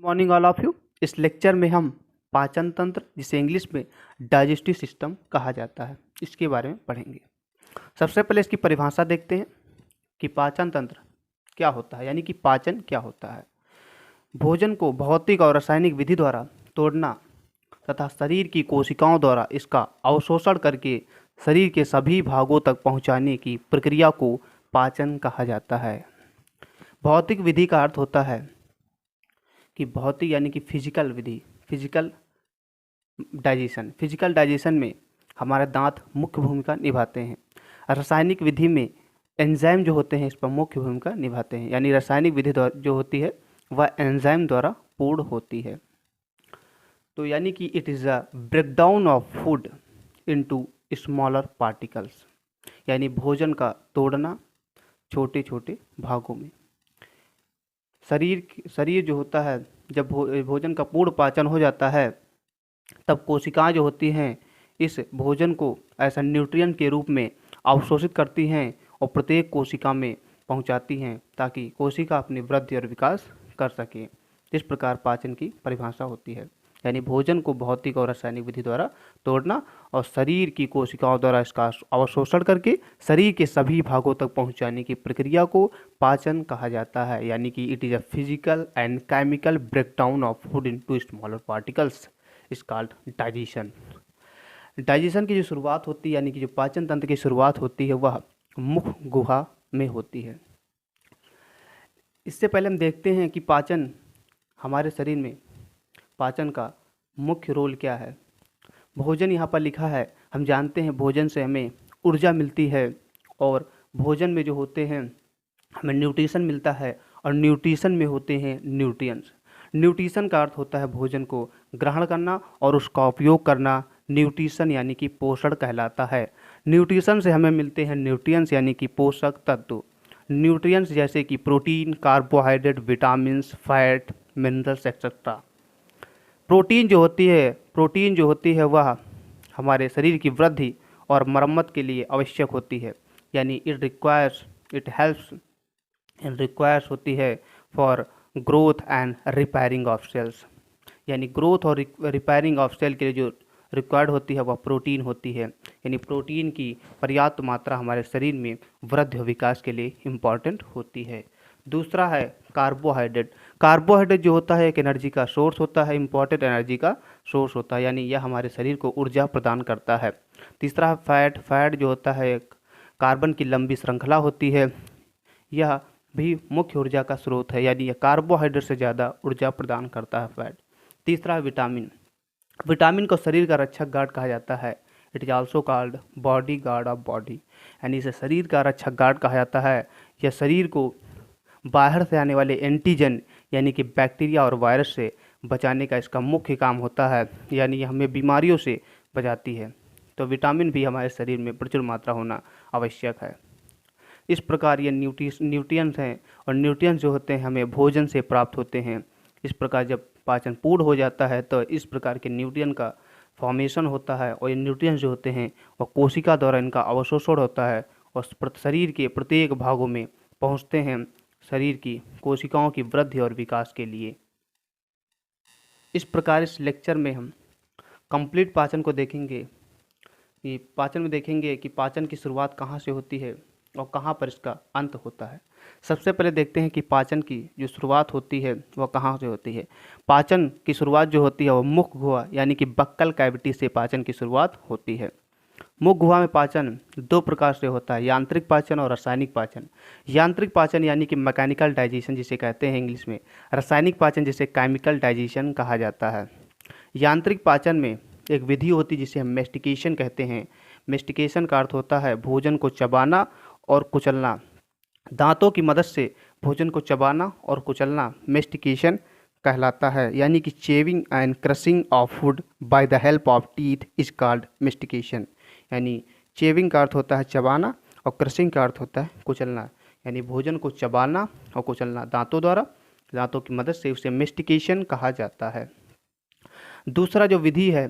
Morning all of you. इस lecture में हम पाचन तंत्र, जिसे इंग्लिश में डाइजेस्टिव सिस्टम कहा जाता है, इसके बारे में पढ़ेंगे। सबसे पहले इसकी परिभाषा देखते हैं कि पाचन तंत्र क्या होता है, यानी कि पाचन क्या होता है। भोजन को भौतिक और रासायनिक विधि द्वारा तोड़ना तथा शरीर की कोशिकाओं द्वारा इसका अवशोषण करके शरीर के सभी भागों तक पहुंचाने की प्रक्रिया को पाचन कहा जाता है। भौतिक विधि का अर्थ होता है कि भौतिक यानी कि फिजिकल विधि, फिजिकल डाइजेशन में हमारे दांत मुख्य भूमिका निभाते हैं। रासायनिक विधि में एंजाइम जो होते हैं इस पर मुख्य भूमिका निभाते हैं, यानी रासायनिक विधि जो होती है वह एंजाइम द्वारा पूर्ण होती है। तो यानी कि it is a breakdown of food into smaller particles, यानी भोजन का तोड़ना छोटे छोटे भागों में। शरीर जो होता है, जब भोजन का पूर्ण पाचन हो जाता है तब कोशिकाएं जो होती हैं इस भोजन को ऐसा न्यूट्रिएंट के रूप में अवशोषित करती हैं और प्रत्येक कोशिका में पहुंचाती हैं ताकि कोशिका अपनी वृद्धि और विकास कर सके। इस प्रकार पाचन की परिभाषा होती है, यानी भोजन को भौतिक और रासायनिक विधि द्वारा तोड़ना और शरीर की कोशिकाओं द्वारा इसका अवशोषण करके शरीर के सभी भागों तक पहुंचाने की प्रक्रिया को पाचन कहा जाता है। यानी कि it is a physical and chemical breakdown of food into smaller particles is called digestion. Digestion की जो शुरुआत होती है, यानी कि जो पाचन तंत्र की शुरुआत होती है वह मुख गुहा में होती है। इससे पहले हम देखते हैं कि पाचन हमारे शरीर में पाचन का मुख्य रोल क्या है। भोजन यहाँ पर लिखा है, हम जानते हैं भोजन से हमें ऊर्जा मिलती है और भोजन में जो होते हैं हमें न्यूट्रिशन मिलता है और न्यूट्रिशन में होते हैं न्यूट्रिएंट्स। न्यूट्रिशन का अर्थ होता है भोजन को ग्रहण करना और उसका उपयोग करना। न्यूट्रिशन यानी कि पोषण कहलाता है। न्यूट्रिशन से हमें मिलते हैं न्यूट्रिएंट्स यानी कि पोषक तत्व। न्यूट्रिएंट्स जैसे कि protein, carbohydrate, vitamins, fat, minerals etcetera. Protein जो होती है वह हमारे शरीर की वृद्धि और मरम्मत के लिए आवश्यक होती है, यानी इट रिक्वायर्स होती है for growth and repairing of cells. यानी ग्रोथ और रिपेयरिंग ऑफ सेल के लिए जो रिक्वायर्ड होती है वह प्रोटीन होती है। यानी प्रोटीन की पर्याप्त मात्रा हमारे शरीर में वृद्धि और विकास के लिए इम्पॉर्टेंट होती है। दूसरा है कार्बोहाइड्रेट। कार्बोहाइड्रेट जो होता है एक एनर्जी का सोर्स होता है, इम्पॉर्टेंट एनर्जी का सोर्स होता है, यानी यह हमारे शरीर को ऊर्जा प्रदान करता है। तीसरा है फैट। फैट जो होता है एक कार्बन की लंबी श्रृंखला होती है, यह भी मुख्य ऊर्जा का स्रोत है, यानी यह कार्बोहाइड्रेट से ज़्यादा ऊर्जा प्रदान करता है फैट। तीसरा है विटामिन। विटामिन को शरीर का रक्षक गार्ड कहा जाता है। It is also called body guard of body, यानी इसे शरीर का रक्षक गार्ड कहा जाता है। यह शरीर को बाहर से आने वाले एंटीजन यानी कि बैक्टीरिया और वायरस से बचाने का इसका मुख्य काम होता है, यानी हमें बीमारियों से बचाती है। तो विटामिन भी हमारे शरीर में प्रचुर मात्रा होना आवश्यक है। इस प्रकार ये न्यूट्रिएंट्स हैं और न्यूट्रिएंट्स जो होते हैं हमें भोजन से प्राप्त होते हैं। इस प्रकार जब पाचन पूर्ण हो जाता है तो इस प्रकार के न्यूट्रिएंट का फॉर्मेशन होता है और ये न्यूट्रिएंट्स जो होते हैं वह कोशिका द्वारा इनका अवशोषण होता है और शरीर के प्रत्येक भागों में पहुंचते हैं शरीर की कोशिकाओं की वृद्धि और विकास के लिए। इस प्रकार इस लेक्चर में हम कंप्लीट पाचन को देखेंगे कि पाचन की शुरुआत कहाँ से होती है और कहाँ पर इसका अंत होता है। सबसे पहले देखते हैं कि पाचन की जो शुरुआत होती है वह कहाँ से होती है। पाचन की शुरुआत जो होती है वह मुख गुहा यानी कि बक्कल कैविटी से पाचन की शुरुआत होती है। मुख गुहा में पाचन दो प्रकार से होता है, यांत्रिक पाचन और रासायनिक पाचन। यांत्रिक पाचन यानी कि मैकेनिकल डाइजेशन जिसे कहते हैं इंग्लिश में। रासायनिक पाचन जिसे केमिकल डाइजेशन कहा जाता है। यांत्रिक पाचन में एक विधि होती है जिसे हम मेस्टिकेशन कहते हैं। मेस्टिकेशन का अर्थ होता है भोजन को चबाना और कुचलना। दांतों की मदद से भोजन को चबाना और कुचलना मेस्टिकेशन कहलाता है, यानी कि chewing and crushing of food by the help of teeth is called mastication. यानी चेविंग का अर्थ होता है चबाना और क्रशिंग का अर्थ होता है कुचलना, यानी भोजन को चबाना और कुचलना दांतों द्वारा, दांतों की मदद से उसे मेस्टिकेशन कहा जाता है। दूसरा जो विधि है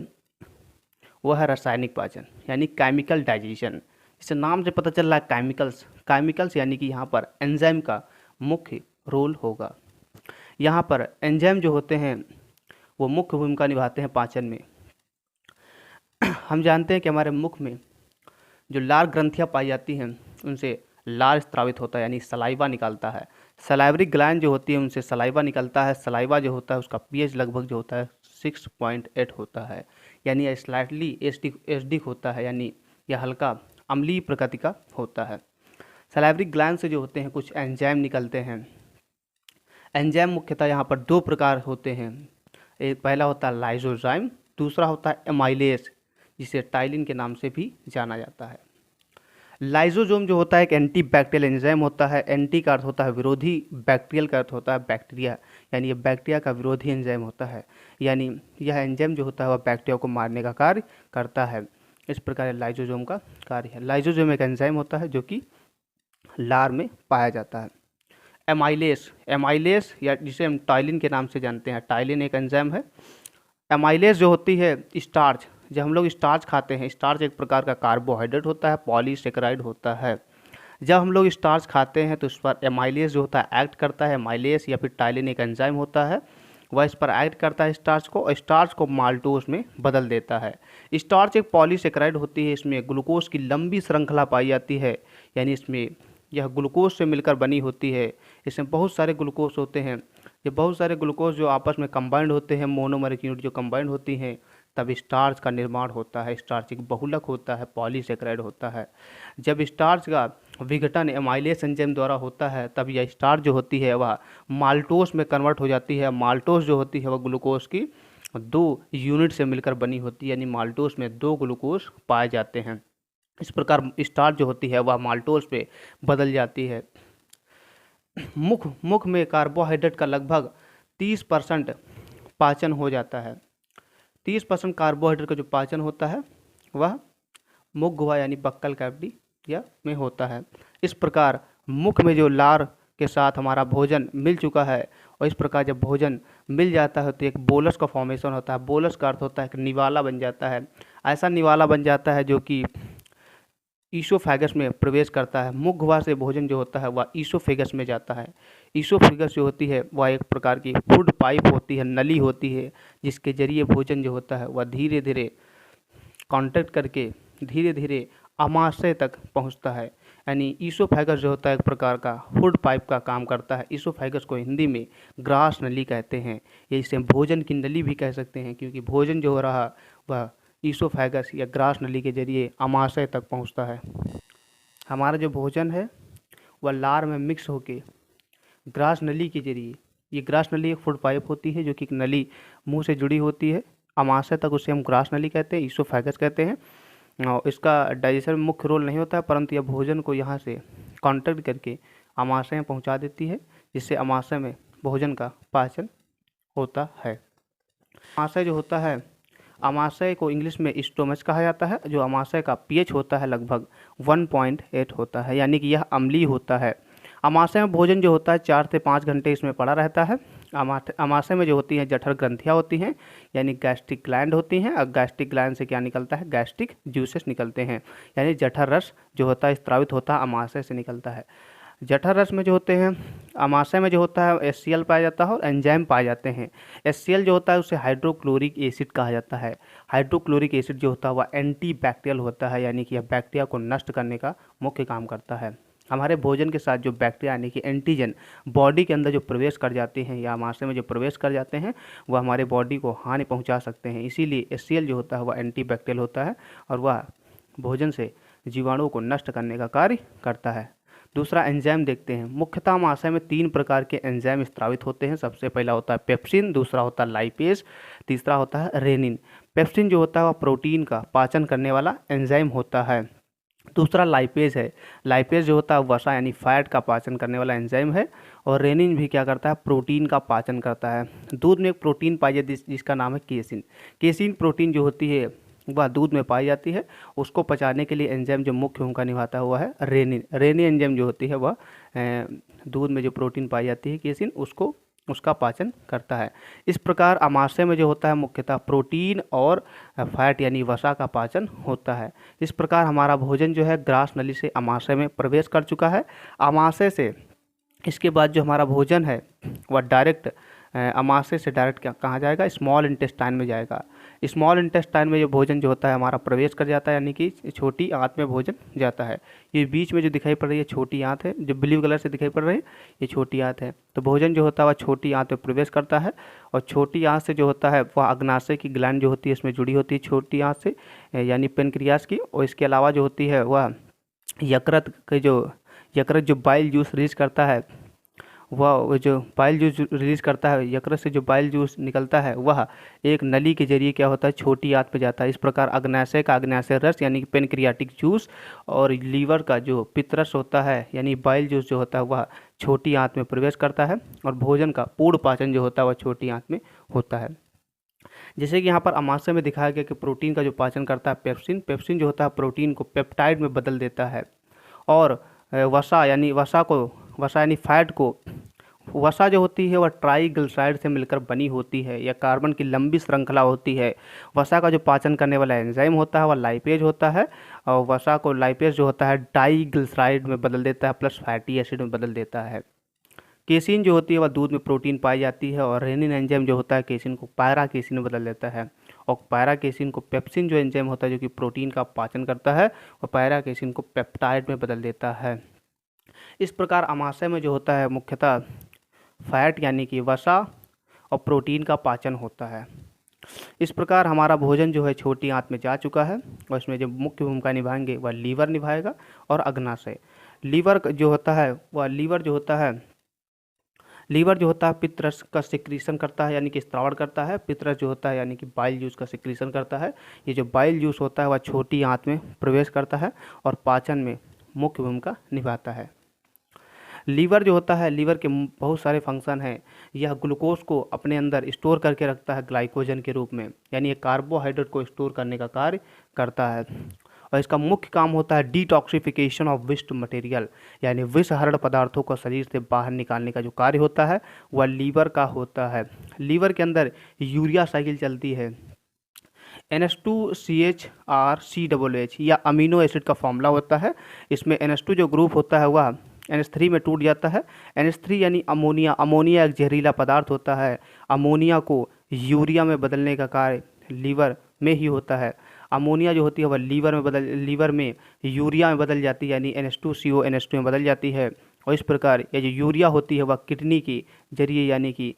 वह है रासायनिक पाचन यानी केमिकल डाइजेशन। इसे नाम से पता चल रहा है केमिकल्स यानी कि यहाँ पर एंजाइम का मुख्य रोल होगा। यहाँ पर एंजाइम जो होते हैं वो मुख्य भूमिका निभाते हैं पाचन में। हम जानते हैं कि हमारे मुख में जो लार ग्रंथियाँ पाई जाती हैं उनसे लार स्रावित होता है, यानी सलाइवा निकालता है। सलाइवरी ग्लैंड जो होती है उनसे सलाइवा निकलता है। सलाइवा जो होता है उसका पीएच लगभग जो होता है 6.8 होता है, यानी यह स्लाइटली एसिडिक होता है, यानी यह हल्का अम्लीय प्रकृति का होता है। सलाइवरी ग्लैंड से जो होते हैं कुछ एंजाइम निकलते हैं। एंजाइम मुख्यतः यहाँ पर दो प्रकार होते हैं। एक पहला होता है लाइसोजाइम, दूसरा होता है एमाइलेज, जिसे टाइलिन के नाम से भी जाना जाता है। लाइसोसोम जो होता है एक एंटी बैक्टीरियल एंजाइम होता है। एंटी का अर्थ होता है विरोधी, बैक्टीरियल का अर्थ होता है बैक्टीरिया, यानी ये बैक्टीरिया का विरोधी एंजाइम होता है, यानी यह एंजाइम जो होता है वह बैक्टीरिया को मारने का कार्य करता है। इस प्रकार लाइसोसोम का कार्य है। लाइसोसोम एक एंजाइम होता है जो कि लार में पाया जाता है। एमाइलेज या जिसे हम टाइलिन के नाम से जानते हैं, टाइलिन एक एंजाइम है। एमाइलेज जो होती है स्टार्च, जब हम लोग स्टार्च खाते हैं, स्टार्च एक प्रकार का कार्बोहाइड्रेट होता है, पॉलीसेकेराइड होता है। जब हम लोग स्टार्च खाते हैं तो इस पर एमाइलेज जो होता है एक्ट करता है। एमाइलेज या फिर टाइलिन एक एंजाइम होता है, वह इस पर एक्ट करता है स्टार्च को, और स्टार्च को माल्टोज में बदल देता है। स्टार्च एक पॉलीसेकेराइड होती है, इसमें ग्लूकोज की लंबी श्रृंखला पाई जाती है, यानी इसमें यह ग्लूकोज से मिलकर बनी होती है। इसमें बहुत सारे ग्लूकोज होते हैं। ये बहुत सारे ग्लूकोज जो आपस में कंबाइंड होते हैं, मोनोमरिक यूनिट जो कंबाइंड होती हैं, तब स्टार्च का निर्माण होता है। स्टार्च एक बहुलक होता है, पॉलीसेकेराइड होता है। जब स्टार्च का विघटन एमाइलेज एंजाइम द्वारा होता है तब यह स्टार्च जो होती है वह माल्टोज में कन्वर्ट हो जाती है। माल्टोज जो होती है वह ग्लूकोज की 2 यूनिट से मिलकर बनी होती है, यानी माल्टोज में 2 ग्लूकोज पाए जाते हैं। इस प्रकार स्टार्च जो होती है वह माल्टोज पे बदल जाती है। मुख में कार्बोहाइड्रेट का लगभग 30% पाचन हो जाता है। 30% कार्बोहाइड्रेट का जो पाचन होता है वह मुख गुहा यानी बक्कल कैविटी या में होता है। इस प्रकार मुख में जो लार के साथ हमारा भोजन मिल चुका है, और इस प्रकार जब भोजन मिल जाता है तो एक बोलस का फॉर्मेशन होता है। बोलस का अर्थ होता है कि निवाला बन जाता है। ऐसा निवाला बन जाता है जो कि ईसोफेगस में प्रवेश करता है। मुख गुहा से भोजन जो होता है वह ईसोफेगस में जाता है। ईसोफेगस जो होती है वह एक प्रकार की फूड पाइप होती है, नली होती है, जिसके जरिए भोजन जो होता है वह धीरे धीरे कांटेक्ट करके धीरे धीरे आमाशय तक पहुंचता है। यानी ईसोफेगस जो होता है एक प्रकार का फूड पाइप का काम करता है। ईसोफेगस को हिंदी में ग्रास नली कहते हैं, या इसे भोजन की नली भी कह सकते हैं, क्योंकि भोजन जो हो रहा वह ईसोफेगस या ग्रास नली के जरिए आमाशय तक पहुंचता है। हमारा जो भोजन है वह लार में मिक्स होके ग्रास नली के जरिए, ये ग्रास नली एक फूड पाइप होती है जो कि एक नली मुंह से जुड़ी होती है आमाशय तक, उसे हम ग्रास नली कहते हैं, ईसोफेगस कहते हैं। और इसका डाइजेशन में मुख्य रोल नहीं होता है, परंतु यह भोजन को यहाँ से कांटेक्ट करके आमाशय में पहुँचा देती है, जिससे आमाशय में भोजन का पाचन होता है। आमाशय जो होता है, आमाशय को इंग्लिश में स्टोमच कहा जाता है। जो आमाशय का पीएच होता है लगभग 1.8 होता है, यानी कि यह अम्लीय होता है। आमाशय में भोजन जो होता है 4 से 5 घंटे इसमें पड़ा रहता है। आमाशय में जो होती हैं जठर ग्रंथियाँ होती हैं, यानी गैस्ट्रिक ग्लैंड होती हैं, और गैस्ट्रिक ग्लैंड से क्या निकलता है, गैस्ट्रिक जूसेस निकलते हैं, यानी जठर रस जो होता है स्रावित होता है आमाशय से निकलता है। जठर रस में जो होते हैं, आमाशय में जो होता है HCl पाया जाता है और एंजाइम पाए जाते हैं। HCl जो होता है उसे हाइड्रोक्लोरिक एसिड कहा जाता है। हाइड्रोक्लोरिक एसिड जो होता है वह एंटी बैक्टीरियल होता है, यानी कि यह बैक्टीरिया को नष्ट करने का मुख्य काम करता है। हमारे भोजन के साथ जो बैक्टीरिया यानी कि एंटीजन बॉडी के अंदर जो प्रवेश कर जाते हैं या आमाशय में जो प्रवेश कर जाते हैं वह हमारे बॉडी को हानि पहुंचा सकते हैं। इसीलिए HCl जो होता है वह एंटी बैक्टीरियल होता है और वह भोजन से जीवाणुओं को नष्ट करने का कार्य करता है। दूसरा एंजाइम देखते हैं। मुख्यतः आमाशय में 3 प्रकार के एंजाइम स्रावित होते हैं। सबसे पहला होता है पेप्सिन, दूसरा होता है लाइपेज, तीसरा होता है रेनिन। पेप्सिन जो होता है वह प्रोटीन का पाचन करने वाला एंजाइम होता है। दूसरा लाइपेज है। लाइपेज जो होता है वसा यानी फैट का पाचन करने वाला एंजाइम है। और रेनिन भी क्या करता है, प्रोटीन का पाचन करता है। दूध में एक प्रोटीन पाई जाती है जिसका नाम है केसिन। केसिन प्रोटीन जो होती है वह दूध में पाई जाती है। उसको पचाने के लिए एंजाइम जो मुख्य भूमिका निभाता है वह है रेनिन। रेनिन एंजाइम जो होती है वह दूध में जो प्रोटीन पाई जाती है केसिन उसका पाचन करता है। इस प्रकार आमाशय में जो होता है मुख्यतः प्रोटीन और फैट यानी वसा का पाचन होता है। इस प्रकार हमारा भोजन जो है ग्रास नली से आमाशय में प्रवेश कर चुका है। आमाशय से इसके बाद जो हमारा भोजन है वह डायरेक्ट अमाशय से डायरेक्ट कहाँ जाएगा, स्मॉल इंटेस्टाइन में जाएगा। स्मॉल इंटेस्टाइन में ये भोजन जो होता है हमारा प्रवेश कर जाता है, यानी कि छोटी आंत में भोजन जाता है। ये बीच में जो दिखाई पड़ रही है छोटी आंत है, जो ब्लू कलर से दिखाई पड़ रही है ये छोटी आंत है। तो भोजन जो होता है वह छोटी आंत में प्रवेश करता है, और छोटी आंत से जो होता है वह अग्नाशय की ग्लैंड जो होती है इसमें जुड़ी होती है छोटी आंत से, यानी पेनक्रियास की। और इसके अलावा जो होती है वह यकृत जो बाइल जूस रिलीज करता है, वह जो बाइल जूस रिलीज करता है, यकृत से जो बाइल जूस निकलता है वह एक नली के जरिए क्या होता है, छोटी आंत में जाता है। इस प्रकार अग्नाशय का अग्नाशय रस यानी कि पेनक्रियाटिक जूस, और लीवर का जो पित्तरस होता है यानी बाइल जूस जो होता है वह छोटी आंत में प्रवेश करता है, और भोजन का पूर्ण पाचन जो होता है वह छोटी आंत में होता है। जैसे कि यहाँ पर अमाशय में दिखाया गया कि प्रोटीन का जो पाचन करता है पेप्सिन, पेप्सिन जो होता है प्रोटीन को पेप्टाइड में बदल देता है। और वसा यानी फैट को, वसा जो होती है वह ट्राइग्लिसराइड से मिलकर बनी होती है, या कार्बन की लंबी श्रृंखला होती है। वसा का जो पाचन करने वाला एंजाइम होता है वह लाइपेज होता है, और वसा को लाइपेज जो होता है डाइग्लिसराइड में बदल देता है प्लस फैटी एसिड में बदल देता है। केसिन जो होती है वह दूध में प्रोटीन पाई जाती है, और रेनिन एंजाइम जो होता है केसिन को पैरा केसिन में बदल देता है, और पैरा केसिन को पेप्सिन जो एंजाइम होता है जो कि प्रोटीन का पाचन करता है वह पैरा केसिन को पेप्टाइड में बदल देता है। इस प्रकार अमाशय में जो होता है मुख्यतः फैट यानी कि वसा और प्रोटीन का पाचन होता है। इस प्रकार हमारा भोजन जो है छोटी आंत में जा चुका है, और इसमें जो मुख्य भूमिका निभाएंगे वह लीवर निभाएगा और अग्नाशय। लीवर जो होता है वह लीवर जो होता है पित्तरस का सिक्रीशन करता है, यानी कि स्त्रावण करता है। पित्तरस जो होता है यानी कि बाइल जूस का सिक्रीशन करता है। ये जो बाइल जूस होता है वह छोटी आंत में प्रवेश करता है और पाचन में मुख्य भूमिका निभाता है। लीवर जो होता है, लीवर के बहुत सारे फंक्शन हैं। यह ग्लूकोज को अपने अंदर स्टोर करके रखता है ग्लाइकोजन के रूप में, यानी ये कार्बोहाइड्रेट को स्टोर करने का कार्य करता है। और इसका मुख्य काम होता है डिटॉक्सिफिकेशन ऑफ वेस्ट मटेरियल, यानी विषहरण पदार्थों को शरीर से बाहर निकालने का जो कार्य होता है वह लीवर का होता है। लीवर के अंदर यूरिया साइकिल चलती है। NH2CHRCOOH या अमीनो एसिड का फॉर्मूला होता है। इसमें NH2 जो ग्रुप होता है वह NH3 में टूट जाता है। NH3 यानी अमोनिया, अमोनिया एक जहरीला पदार्थ होता है। अमोनिया को यूरिया में बदलने का कार्य लीवर में ही होता है। अमोनिया जो होती है वह लीवर में यूरिया में बदल जाती है, यानी NH2CO NH2 में बदल जाती है। और इस प्रकार ये जो यूरिया होती है वह किडनी के जरिए यानी कि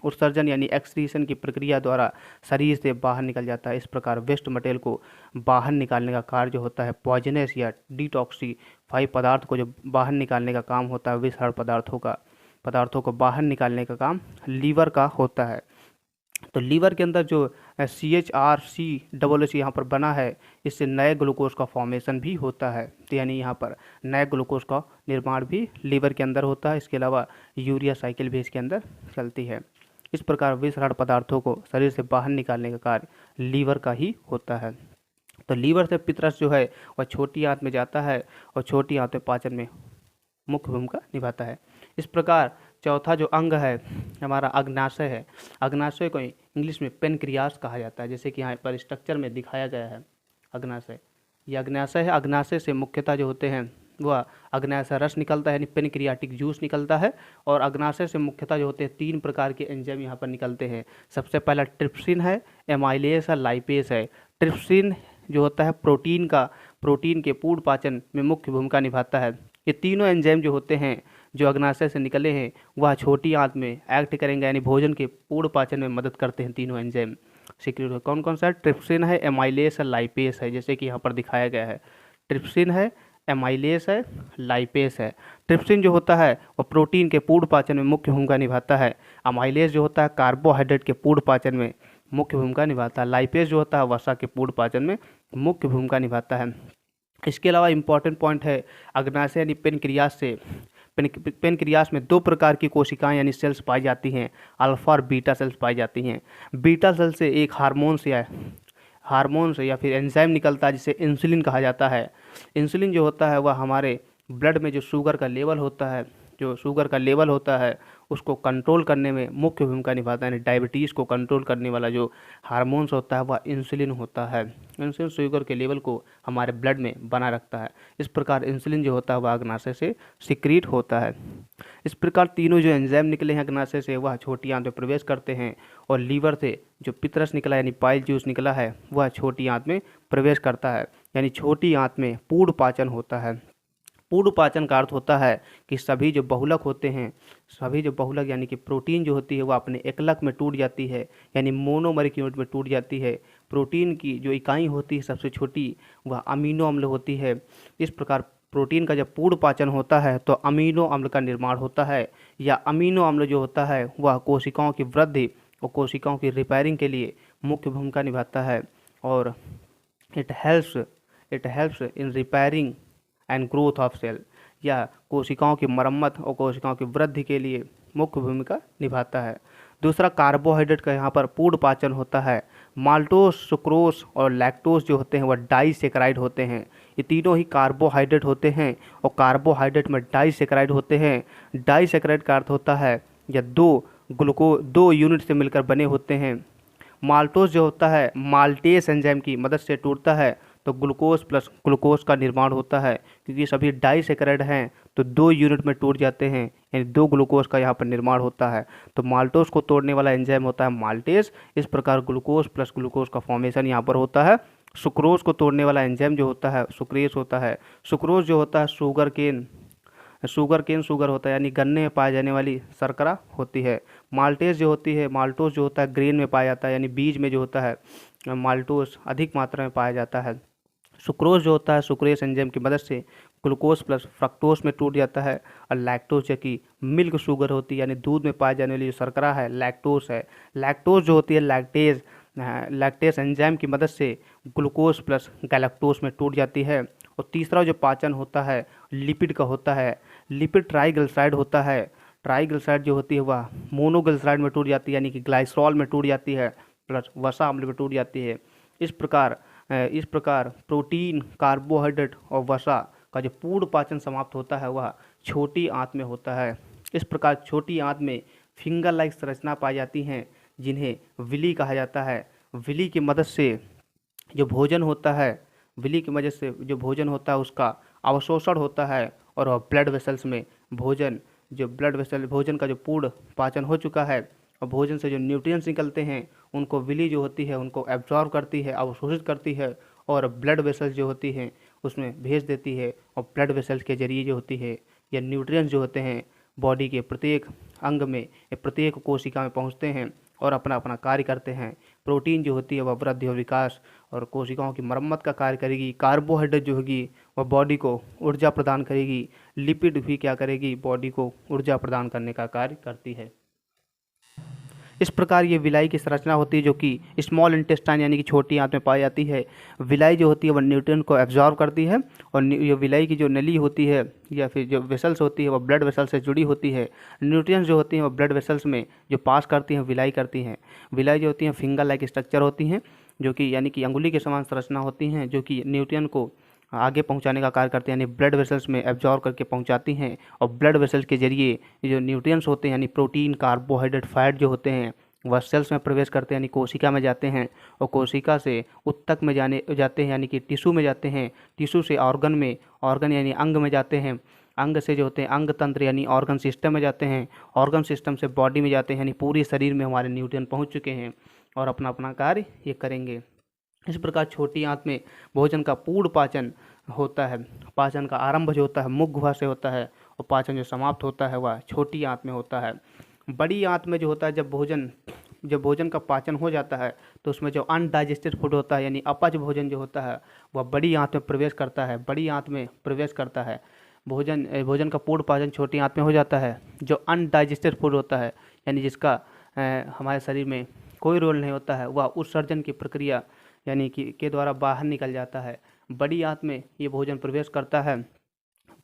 उत्सर्जन यानी एक्सक्रीशन की प्रक्रिया द्वारा शरीर से बाहर निकल जाता है। इस प्रकार वेस्ट मटेरियल को बाहर निकालने का कार्य जो होता है, पॉइजनस या डिटॉक्सिफाई पदार्थ को जो बाहर निकालने का काम होता है, विषहर पदार्थों को बाहर निकालने का काम लीवर का होता है। तो लीवर के अंदर जो CHRCOOH यहाँ पर बना है, इससे नए ग्लूकोज का फॉर्मेशन भी होता है। तो यानी यहाँ पर नए ग्लूकोज का निर्माण भी लीवर के अंदर होता है। इसके अलावा यूरिया साइकिल भी इसके अंदर चलती है। इस प्रकार विषहरण पदार्थों को शरीर से बाहर निकालने का कार्य लीवर का ही होता है। तो लीवर से पित्तरस जो है वह छोटी आंत में जाता है, और छोटी आंत में पाचन में मुख्य भूमिका निभाता है। इस प्रकार चौथा जो अंग है हमारा अग्नाशय है। अग्नाशय को इंग्लिश में पेनक्रियास कहा जाता है, जैसे कि यहाँ पर स्ट्रक्चर में दिखाया गया है। अग्नाशय, ये अग्नाशय है। अग्नाशय से मुख्यतः जो होते हैं वह अग्नाशय रस निकलता है, यानी पेनक्रियाटिक जूस निकलता है। और अग्नाशय से मुख्यतः जो होते हैं 3 प्रकार के एंजाइम यहाँ पर निकलते हैं। सबसे पहला ट्रिप्सिन है, एमाइलेस है, लाइपेस है। ट्रिप्सिन जो होता है प्रोटीन के पूर्ण पाचन में मुख्य भूमिका निभाता है। ये तीनों एंजाइम जो होते हैं जो अग्नाशय से निकले हैं वह छोटी आंत में एक्ट करेंगे, यानी भोजन के पूर्ण पाचन में मदद करते हैं। तीनों एंजाइम सीक्रेट है। कौन कौन सा है? ट्रिप्सिन है, एमाइलेस है, लाइपेस है, जैसे कि यहाँ पर दिखाया गया है। ट्रिप्सिन है, एमाइलेस है, लाइपेस है। ट्रिप्सिन जो होता है वह प्रोटीन के पूर्ण पाचन में मुख्य भूमिका निभाता है। अमाइलेस जो होता है कार्बोहाइड्रेट के पूर्ण पाचन में मुख्य भूमिका निभाता है। लाइपेस जो होता है वसा के पूर्ण पाचन में मुख्य भूमिका निभाता है। इसके अलावा इम्पॉर्टेंट पॉइंट है, अग्नाशय यानी पेनक्रियास में 2 प्रकार की कोशिकाएं यानी सेल्स पाई जाती हैं, अल्फा और बीटा सेल्स पाई जाती हैं। बीटा सेल से एक हार्मोन से या फिर एंजाइम निकलता है जिसे इंसुलिन कहा जाता है। इंसुलिन जो होता है वह हमारे ब्लड में जो शुगर का लेवल होता है जो शुगर का लेवल होता है उसको कंट्रोल करने में मुख्य भूमिका निभाता है। यानी डायबिटीज़ को कंट्रोल करने वाला जो हार्मोन्स होता है वह इंसुलिन होता है। इंसुलिन शुगर के लेवल को हमारे ब्लड में बना रखता है। इस प्रकार इंसुलिन जो होता है वह अग्नाशय से सिक्रीट होता है। इस प्रकार तीनों जो एंजाइम निकले हैं अग्नाशय से वह छोटी आंत में प्रवेश करते हैं और लीवर से जो पितरस निकला यानी पाइल जूस निकला है वह छोटी आंत में प्रवेश करता है। यानी छोटी आंत में पूर्ण पाचन होता है। पूर्ण पाचन का अर्थ होता है कि सभी जो बहुलक होते हैं, सभी जो बहुलक यानी कि प्रोटीन जो होती है वह अपने एकलक में टूट जाती है, यानी मोनोमरिक यूनिट में टूट जाती है। प्रोटीन की जो इकाई होती है सबसे छोटी वह अमीनो अम्ल होती है। इस प्रकार प्रोटीन का जब पूर्ण पाचन होता है तो अमीनो अम्ल का निर्माण होता है, या अमीनो अम्ल जो होता है वह कोशिकाओं की वृद्धि और कोशिकाओं की रिपेयरिंग के लिए मुख्य भूमिका निभाता है। और it helps in repairing and growth of cell, या कोशिकाओं की मरम्मत और कोशिकाओं की वृद्धि के लिए मुख्य भूमिका निभाता है। दूसरा, कार्बोहाइड्रेट का यहाँ पर पूर्ण पाचन होता है। माल्टोस, सुक्रोस और लैक्टोस जो होते हैं वह डाइसेकेराइड होते हैं। ये तीनों ही कार्बोहाइड्रेट होते हैं और कार्बोहाइड्रेट में डाइसेकेराइड होते हैं। डाइसेकेराइड का अर्थ होता है यह दो यूनिट से मिलकर बने होते हैं। माल्टोस जो होता है माल्टेस एंजाइम की मदद से टूटता है तो ग्लूकोज प्लस ग्लूकोज का निर्माण होता है। क्योंकि सभी डाइसेकेराइड हैं तो दो यूनिट में टूट जाते हैं, यानी दो ग्लूकोज का यहाँ पर निर्माण होता है। तो माल्टोस को तोड़ने वाला एंजाइम होता है माल्टेस। इस प्रकार ग्लूकोज प्लस ग्लूकोज का फॉर्मेशन यहाँ पर होता है। सुक्रोज को तोड़ने वाला एंजाइम जो होता है सुक्रेस होता है। सुक्रोज जो होता है शुगर होता है, यानी गन्ने में पाई जाने वाली शर्करा होती है। माल्टेस जो होती है, माल्टोस जो होता है ग्रेन में पाया जाता है, यानी बीज में जो होता है माल्टोस अधिक मात्रा में पाया जाता है। सुक्रोज जो होता है सुक्रेस एंजाइम की मदद से ग्लूकोज प्लस फ्रक्टोज में टूट जाता है। और लैक्टोज जो कि मिल्क शुगर होती है, यानी दूध में पाई जाने वाली जो शर्करा है लैक्टोज है। लैक्टोज जो होती है लैक्टेस एंजाइम की मदद से ग्लूकोज प्लस गैलेक्टोज में टूट जाती है। और तीसरा जो पाचन होता है लिपिड का होता है। लिपिड ट्राइग्लिसराइड होता है। ट्राइग्लिसराइड जो होती है वह मोनोग्लिसराइड में टूट जाती है, यानी कि ग्लाइसरॉल में टूट जाती है, प्लस वसा अम्ल में टूट जाती है। इस प्रकार प्रोटीन, कार्बोहाइड्रेट और वसा का जो पूर्ण पाचन समाप्त होता है वह छोटी आंत में होता है। इस प्रकार छोटी आंत में फिंगर लाइक संरचना पाई जाती हैं जिन्हें विली कहा जाता है। विली की मदद से जो भोजन होता है उसका अवशोषण होता है और वह ब्लड वेसल्स में भोजन का जो पूर्ण पाचन हो चुका है और भोजन से जो न्यूट्रिएंट्स निकलते हैं उनको विली जो होती है उनको एब्जॉर्ब करती है, अवशोषित करती है और ब्लड वेसल्स जो होती हैं उसमें भेज देती है। और ब्लड वेसल्स के जरिए जो होती है या न्यूट्रिएंट्स जो होते हैं बॉडी के प्रत्येक अंग में या प्रत्येक कोशिका में पहुंचते हैं और अपना अपना कार्य करते हैं। प्रोटीन जो होती है वह वृद्धि और विकास और कोशिकाओं की मरम्मत का कार्य करेगी। कार्बोहाइड्रेट जो होगी वह बॉडी को ऊर्जा प्रदान करेगी। लिपिड भी क्या करेगी, बॉडी को ऊर्जा प्रदान करने का कार्य करती है। इस प्रकार ये विलाई की संरचना होती है जो कि स्मॉल इंटेस्टाइन यानी कि छोटी आंत में पाई जाती है। विलाई जो होती है वह न्यूट्रिएंट को एब्जॉर्ब करती है और ये विलाई की जो नली होती है या फिर जो वेसल्स होती है वह ब्लड वेसल्स से जुड़ी होती है। न्यूट्रिएंट्स जो होती हैं वह ब्लड वेसल्स में जो पास करती हैं विलाई करती हैं। विलाई जो होती हैं फिंगर लाइक स्ट्रक्चर होती हैं जो कि यानी कि अंगुली के समान संरचना होती हैं जो कि न्यूट्रिएंट को आगे पहुंचाने का कार्य करते हैं, यानी ब्लड वेसल्स में एब्जॉर्ब करके पहुंचाती हैं। और ब्लड वेसल्स के जरिए जो न्यूट्रिएंट्स होते हैं यानी प्रोटीन, कार्बोहाइड्रेट, फैट जो होते हैं वह सेल्स में प्रवेश करते हैं, यानी कोशिका में जाते हैं और कोशिका से उत्तक में जाते हैं यानी कि टिश्यू में जाते हैं। टिश्यू से ऑर्गन यानी अंग में जाते हैं। अंग से जो होते हैं अंग तंत्र यानी ऑर्गन सिस्टम में जाते हैं। ऑर्गन सिस्टम से बॉडी में जाते हैं, यानी पूरे शरीर में हमारे न्यूट्रिएंट पहुँच चुके हैं और अपना अपना कार्य ये करेंगे। इस प्रकार छोटी आंत में भोजन का पूर्ण पाचन होता है। पाचन का आरंभ जो होता है मुख गुहा से होता है और पाचन जो समाप्त होता है वह छोटी आंत में होता है। बड़ी आंत में जो होता है जब भोजन का पाचन हो जाता है तो उसमें जो अनडाइजेस्टेड फूड होता है यानी अपच भोजन जो होता है वह बड़ी आंत में प्रवेश करता है। बड़ी आंत में प्रवेश करता है। भोजन का पूर्ण पाचन छोटी आंत में हो जाता है। जो अनडाइजेस्टेड फूड होता है यानी जिसका हमारे शरीर में कोई रोल नहीं होता है वह उत्सर्जन की प्रक्रिया यानी कि के द्वारा बाहर निकल जाता है। बड़ी आंत में ये भोजन प्रवेश करता है।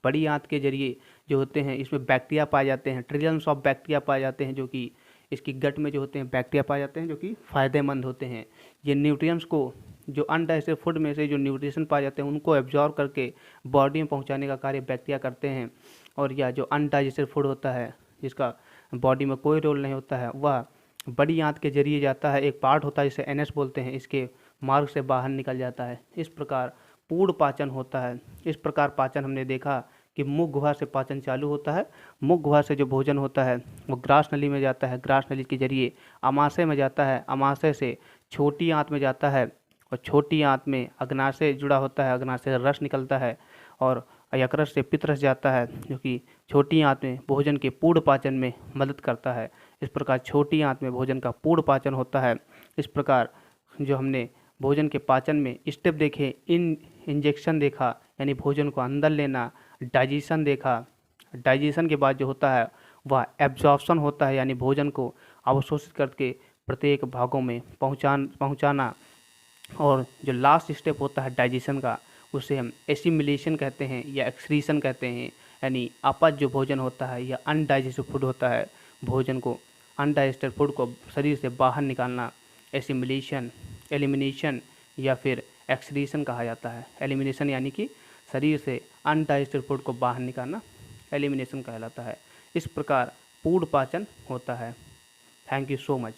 बड़ी आंत के जरिए जो होते हैं इसमें बैक्टीरिया पाए जाते हैं, ट्रिलियंस ऑफ बैक्टीरिया पाए जाते हैं जो कि इसकी गट में जो होते हैं बैक्टीरिया पाए जाते हैं जो कि फ़ायदेमंद होते हैं। ये न्यूट्रिएंट्स को जो अनडाइजेस्टेड फूड में से जो न्यूट्रिशन पाए जाते हैं उनको एब्जॉर्ब करके बॉडी में पहुंचाने का कार्य बैक्टीरिया करते हैं। और यह जो अनडाइजेस्टेड फूड होता है, जिसका बॉडी में कोई रोल नहीं होता है, वह बड़ी आंत के जरिए जाता है, एक पार्ट होता है जिसे एनएस बोलते हैं, इसके मार्ग से बाहर निकल जाता है। इस प्रकार पूर्ण पाचन होता है। इस प्रकार पाचन हमने देखा कि मुख गुहा से पाचन चालू होता है। मुख गुहा से जो भोजन होता है वो ग्रास नली में जाता है, ग्रास नली के जरिए अमाशय में जाता है, अमाशय से छोटी आंत में जाता है और छोटी आंत में अग्नाशय जुड़ा होता है, अग्नाशय से रस निकलता है और यकृत से पित्तरस जाता है, जो कि छोटी आंत में भोजन के पूर्ण पाचन में मदद करता है। इस प्रकार छोटी आंत में भोजन का पूर्ण पाचन होता है। इस प्रकार जो हमने भोजन के पाचन में स्टेप देखे, इंजेक्शन देखा यानी भोजन को अंदर लेना, डाइजेशन देखा, डाइजेशन के बाद जो होता है वह एब्जॉर्प्शन होता है यानी भोजन को अवशोषित करके प्रत्येक भागों में पहुंचाना, और जो लास्ट स्टेप होता है डाइजेशन का उसे हम एसिमिलेशन कहते हैं या एक्सक्रीशन कहते हैं, यानी अपच जो भोजन होता है या अनडाइजेस्टेड फूड होता है, भोजन को अनडाइजेस्टेड फूड को शरीर से बाहर निकालना एसिमिलेशन, एलिमिनेशन या फिर एक्सक्रीशन कहा जाता है। एलिमिनेशन यानी कि शरीर से अनडाइजेस्टेड फूड को बाहर निकालना एलिमिनेशन कहलाता है। इस प्रकार पूर्ण पाचन होता है। Thank you so much.